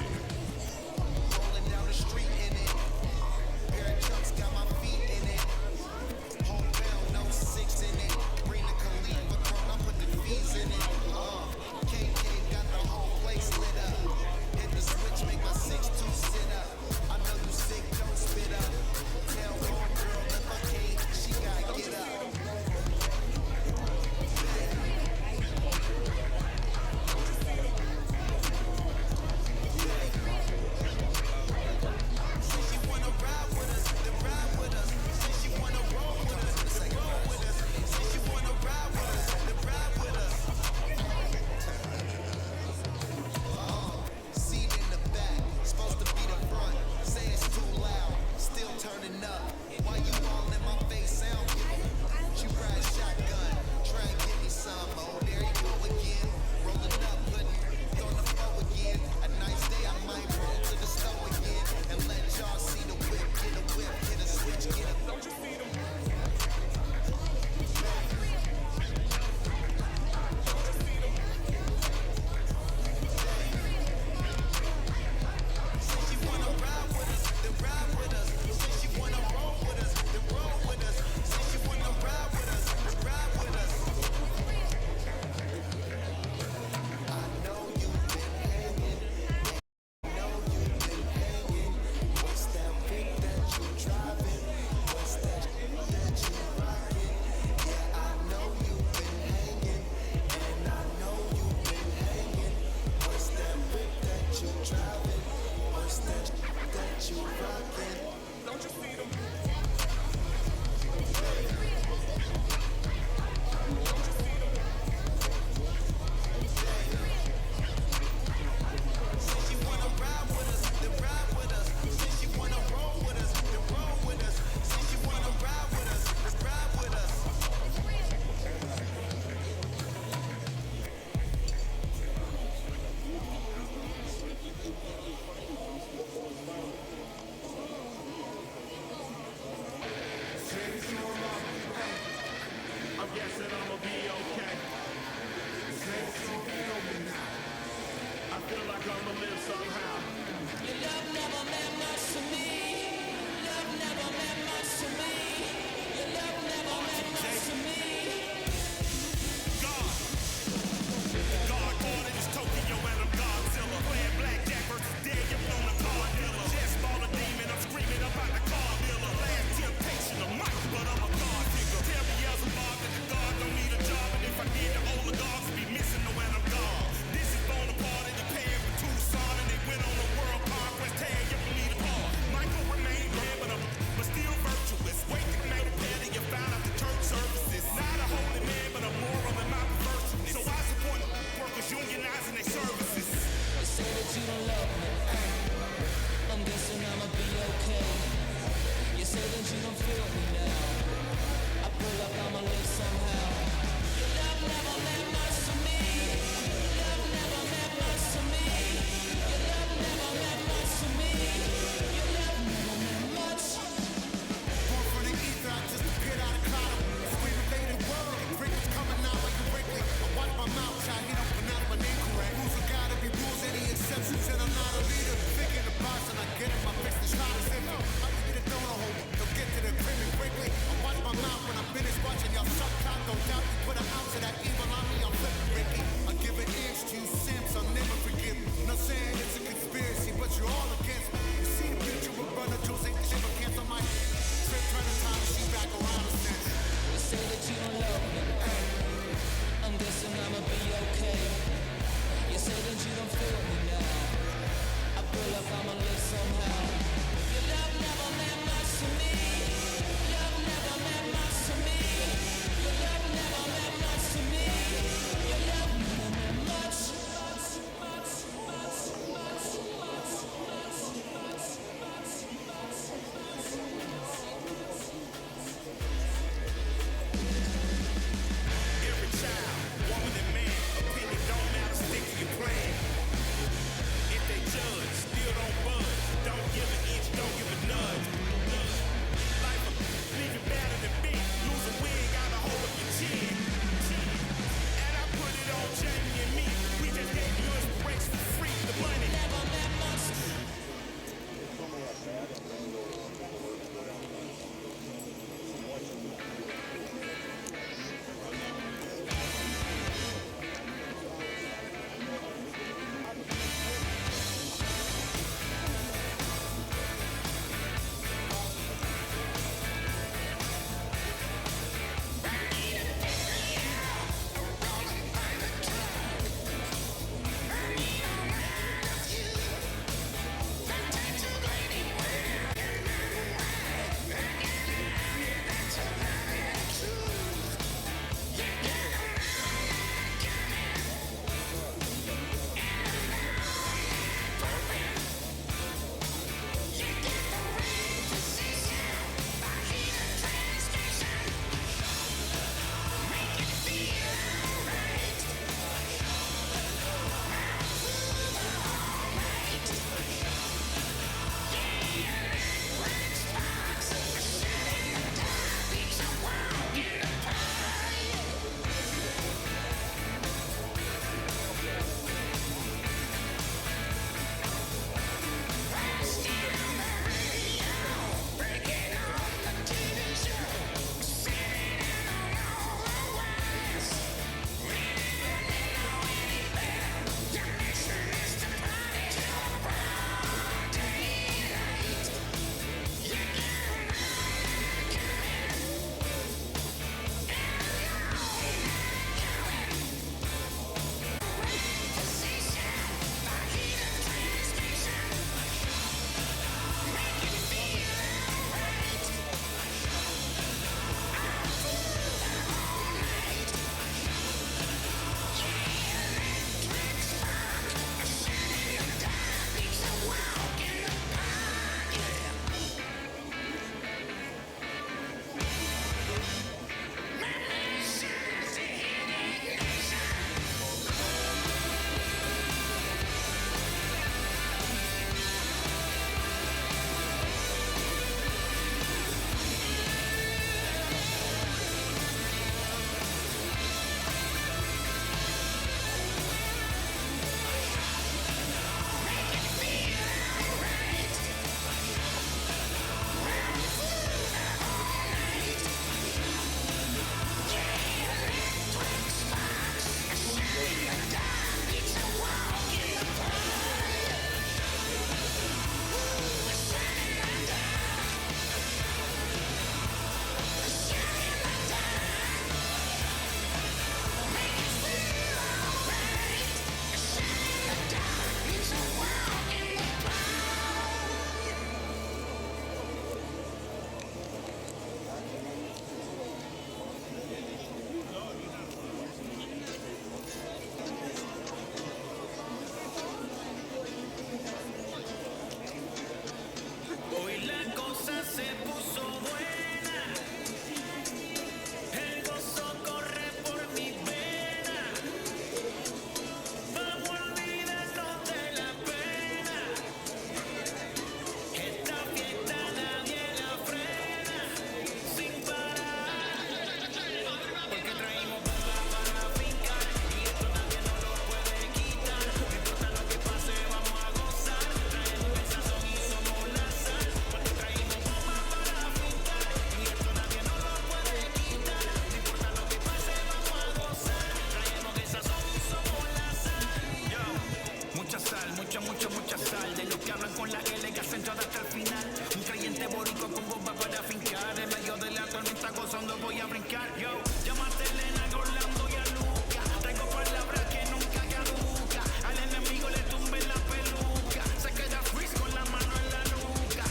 guess that I'ma be okay. I feel like I'ma live somehow. Your love never meant much to me. Love never meant much to me. Your love never meant much to me. God ordered is Tokyo and I'm Godzilla. Playing blackjack versus Daniel on the car dealer. Just ball a demon, I'm screaming about the car dealer. Last temptation of Mike, but I'm a God figure. Tell me else about that the God don't need a job. And if I did, the oligarchs would be missing the when I'm gone. This is Bonaparte and the pair for Tucson. And they went on a world conquest. Tag, you don't need a car. Mike buscar. Yo, llámate Elena, Orlando y a Luca. Traigo palabras que nunca caduca. Al enemigo le tumbe la peluca. Se queda freeze con la mano en la nuca.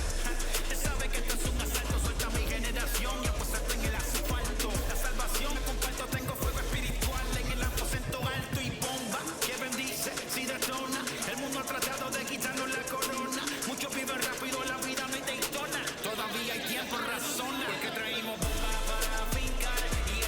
Él sabe que esto es un asalto. Suelta mi generación y apuéstate en el asfalto. La salvación me comparto, tengo fuego espiritual en el aposento alto y bomba que bendice si detona. El mundo ha tratado de quitarnos la corona. Muchos viven rápido, la vida no hay Daytona. Todavía hay tiempo, razona. Porque traímos bomba para fincar y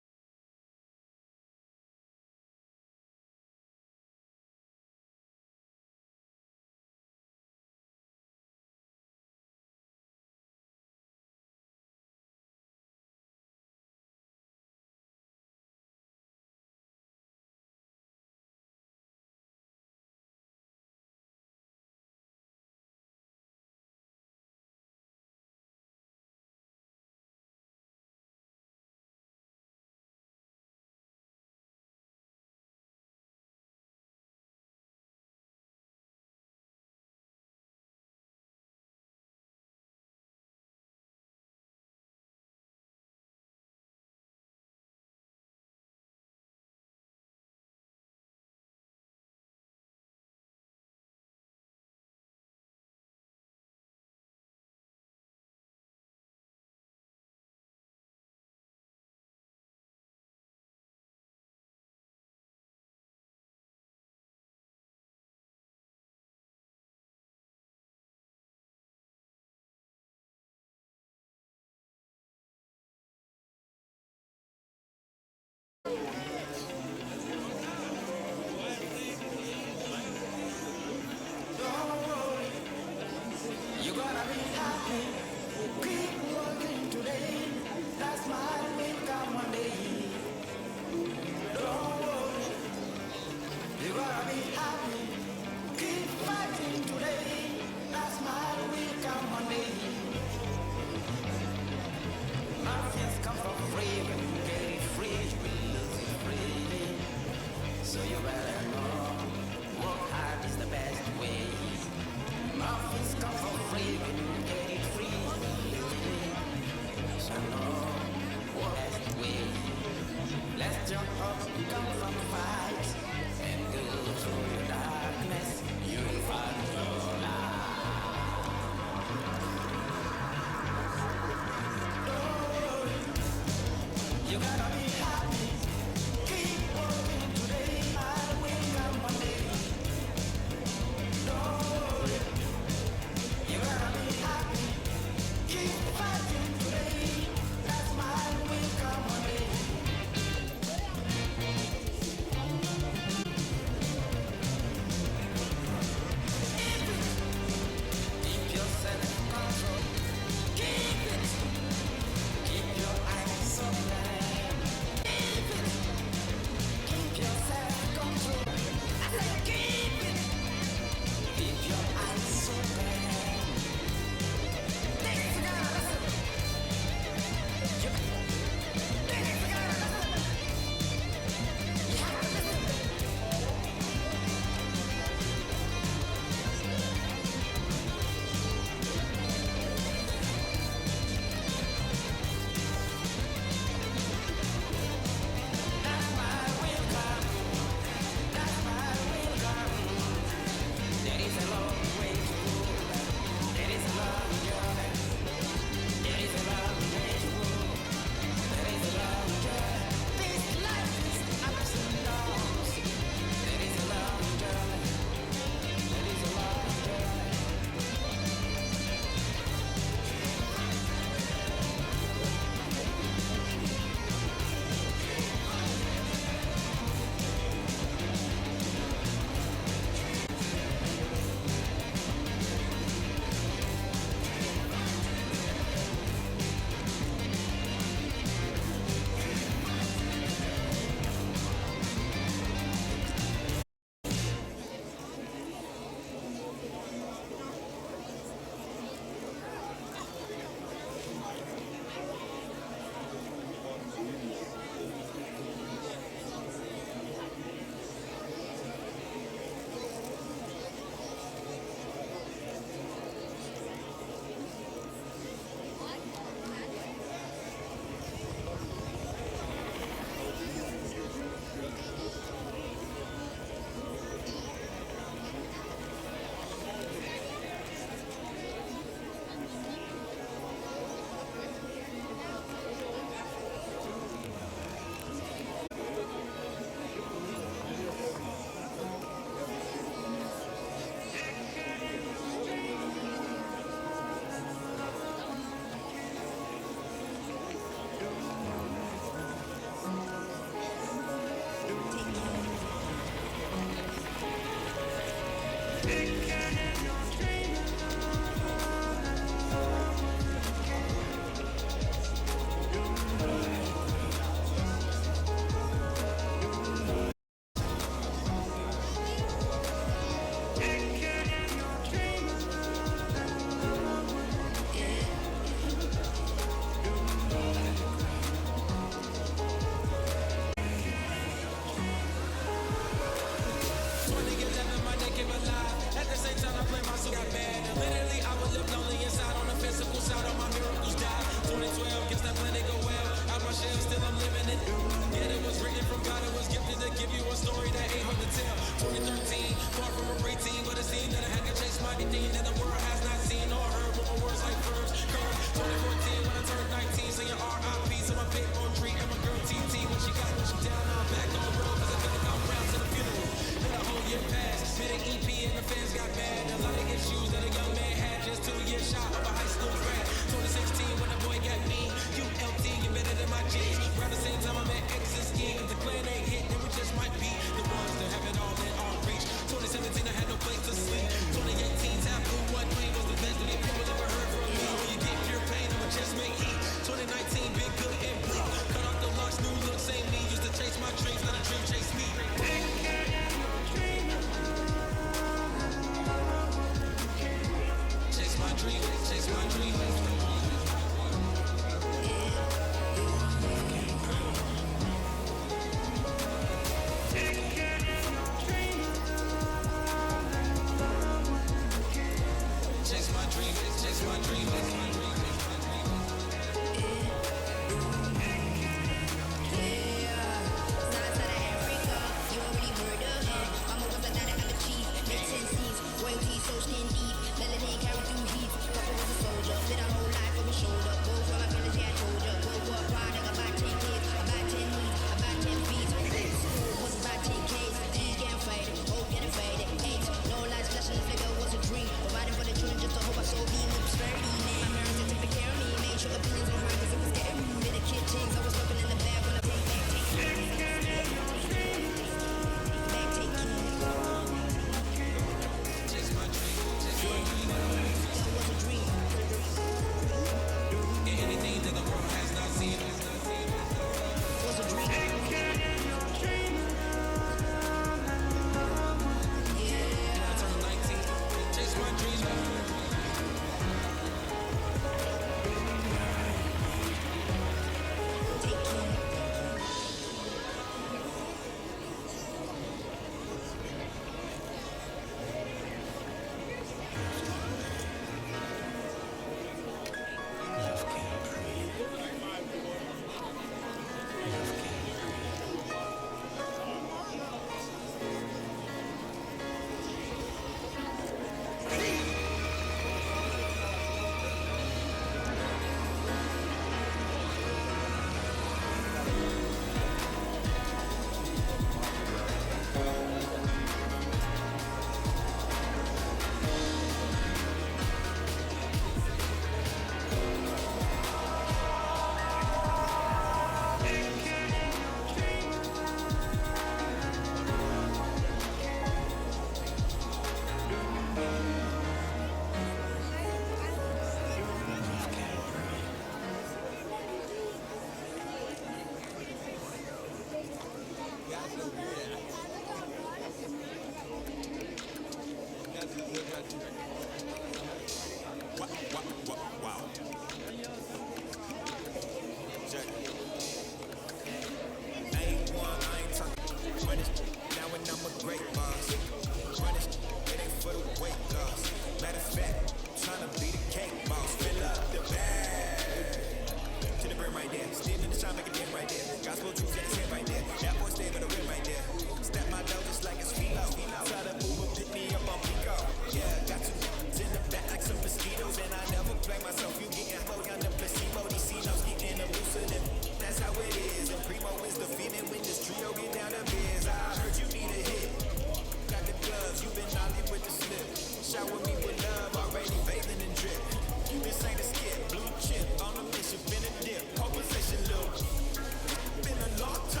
Long time.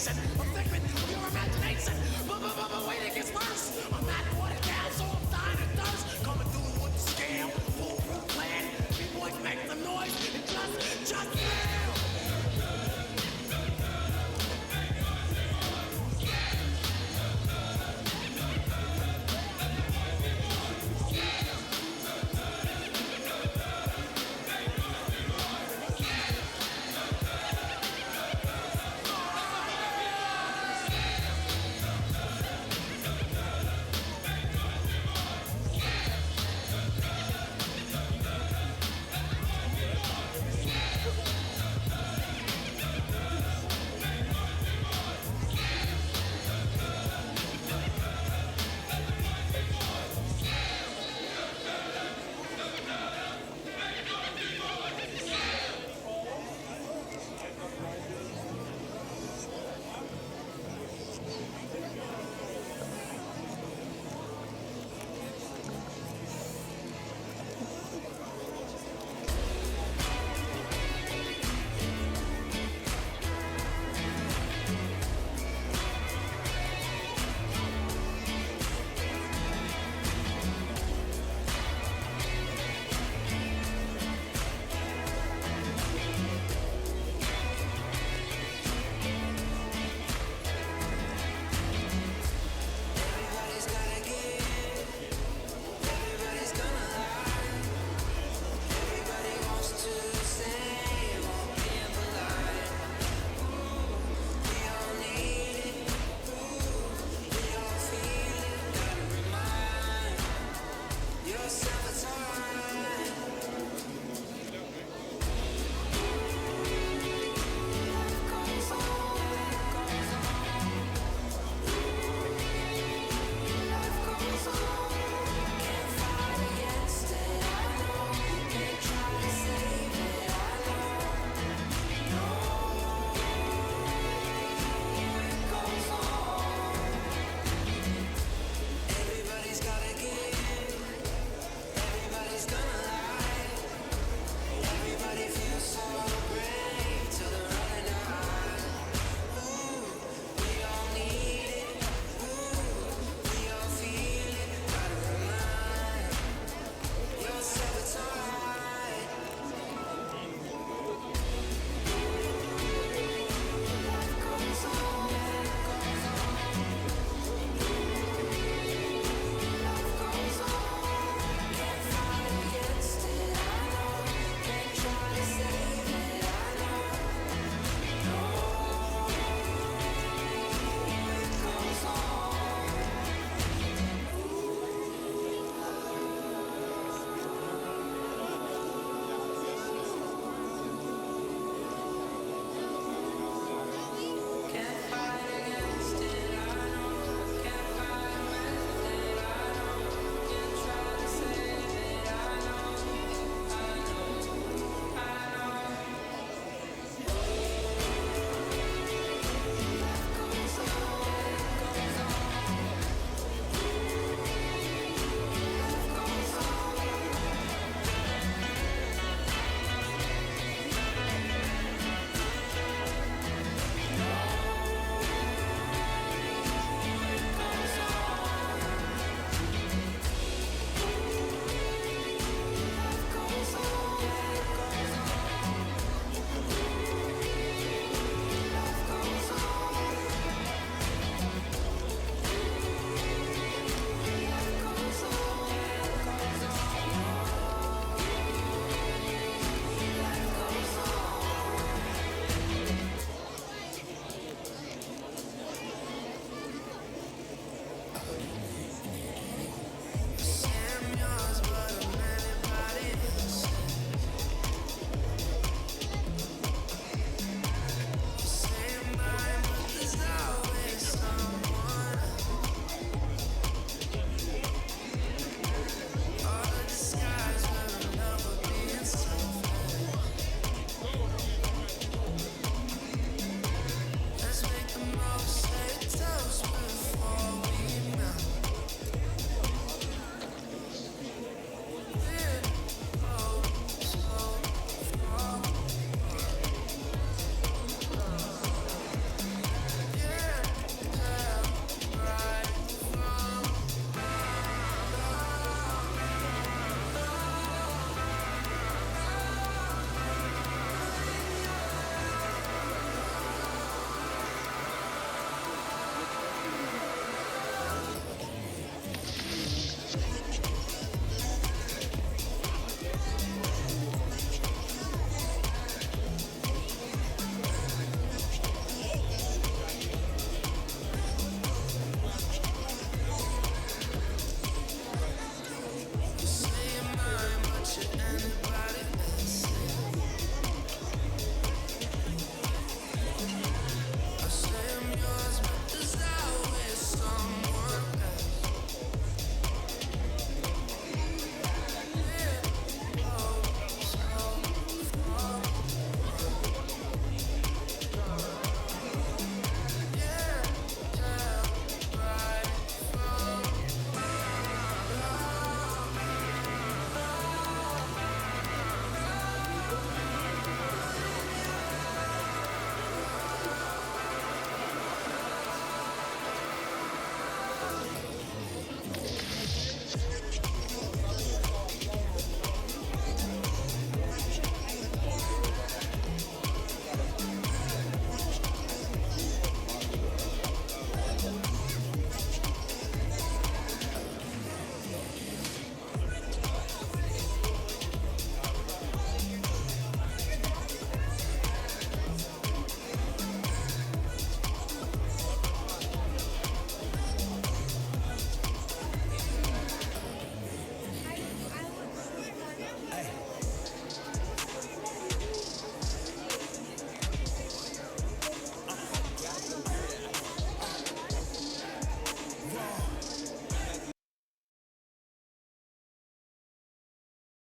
A figment of your imagination.